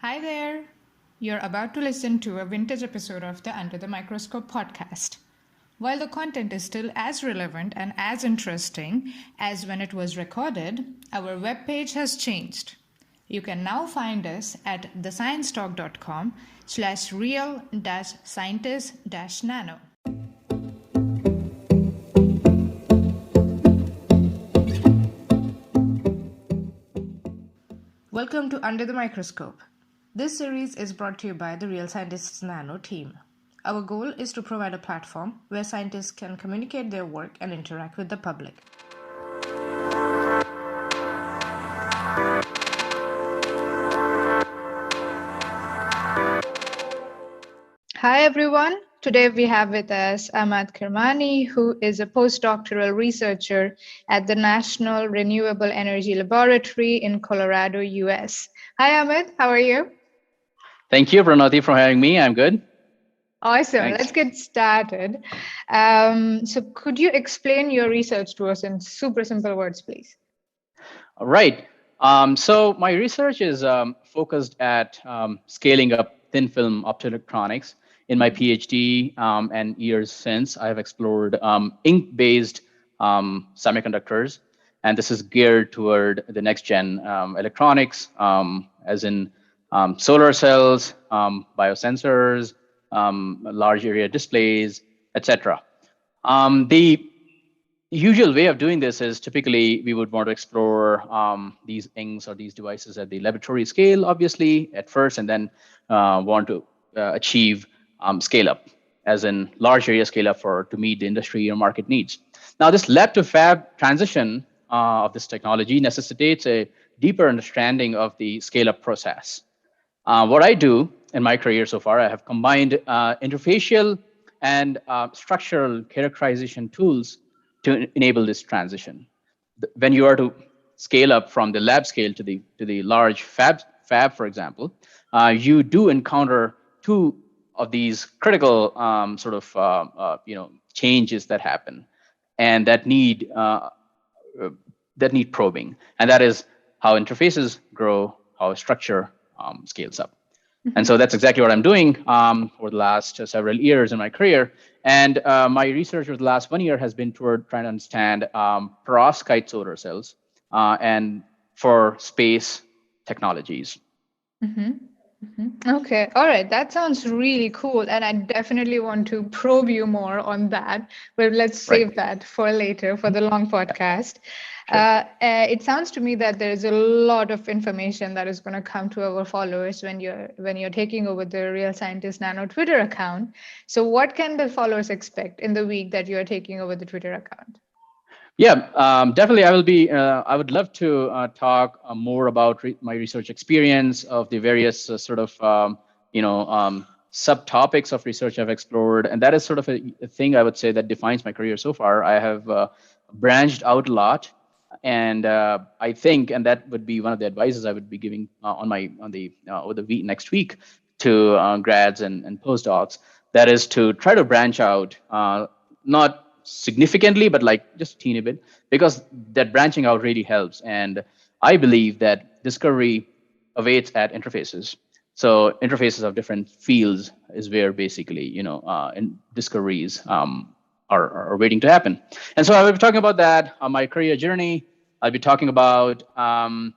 Hi there! You're about to listen to a vintage episode of the Under the Microscope podcast. While the content is still as relevant and as interesting as when it was recorded, our webpage has changed. You can now find us at thesciencetalk.com/real-scientist-nano. Welcome to Under the Microscope. This series is brought to you by the Real Scientists Nano team. Our goal is to provide a platform where scientists can communicate their work and interact with the public. Hi everyone. Today we have with us Ahmad Kirmani, who is a postdoctoral researcher at the National Renewable Energy Laboratory in Colorado, US. Hi Ahmad, how are you? Thank you, Pranati, for having me. I'm good. Awesome. Thanks. Let's get started. So could you explain your research to us in super simple words, please? All right. So my research is focused at scaling up thin film optoelectronics. In my PhD and years since, I have explored ink-based semiconductors, and this is geared toward the next-gen electronics, as in solar cells, biosensors, large area displays, etc. The usual way of doing this is typically we would want to explore these inks or these devices at the laboratory scale, obviously, at first, and then want to achieve scale up, as in large area scale up to meet the industry or market needs. Now, this lab to fab transition of this technology necessitates a deeper understanding of the scale up process. What I do in my career so far, I have combined interfacial and structural characterization tools to enable this transition. When you are to scale up from the lab scale to the large fab, for example, you do encounter two of these critical changes that happen, and that need probing, and that is how interfaces grow, how a structure scales up. And so that's exactly what I'm doing for the last several years in my career. And my research for the last 1 year has been toward trying to understand perovskite solar cells and for space technologies. Okay, all right. That sounds really cool. And I definitely want to probe you more on that. But let's save that for later, for the long podcast. Sure. It sounds to me that there's a lot of information that is going to come to our followers when you're taking over the Real Scientist Nano Twitter account. So what can the followers expect in the week that you're taking over the Twitter account? Yeah, definitely. I would love to talk more about my research experience of the various subtopics of research I've explored. And that is sort of a thing I would say that defines my career so far. I have branched out a lot. And I think, and that would be one of the advices I would be giving over the week next week to grads and postdocs, that is to try to branch out, not significantly, but like just a teeny bit, because that branching out really helps. And I believe that discovery awaits at interfaces. So interfaces of different fields is where basically, discoveries are waiting to happen. And so I will be talking about that on my career journey. I'll be talking about the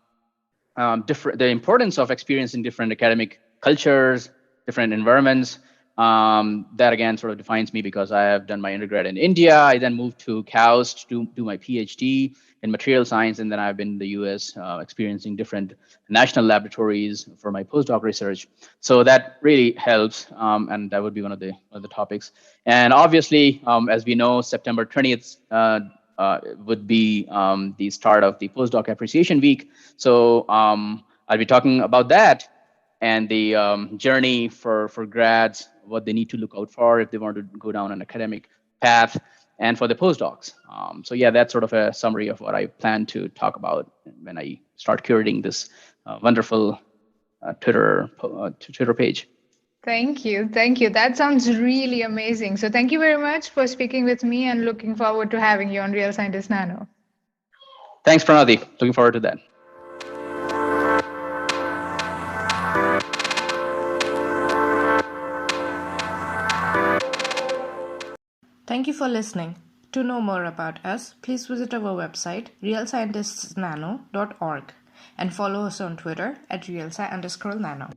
importance of experiencing different academic cultures, different environments. That again sort of defines me because I have done my undergrad in India. I then moved to KAUST to do my PhD in material science, and then I've been in the US experiencing different national laboratories for my postdoc research. So that really helps, and that would be one of the topics. And obviously, as we know, September 20th would be the start of the postdoc appreciation week. So I'll be talking about that and the journey for grads, what they need to look out for if they want to go down an academic path, and for the postdocs. So yeah, that's sort of a summary of what I plan to talk about when I start curating this wonderful Twitter page. Thank you. That sounds really amazing. So thank you very much for speaking with me, and looking forward to having you on Real Scientist Nano. Thanks, Pranati. Looking forward to that. Thank you for listening. To know more about us, please visit our website, realscientistsnano.org, and follow us on Twitter at realsci_nano.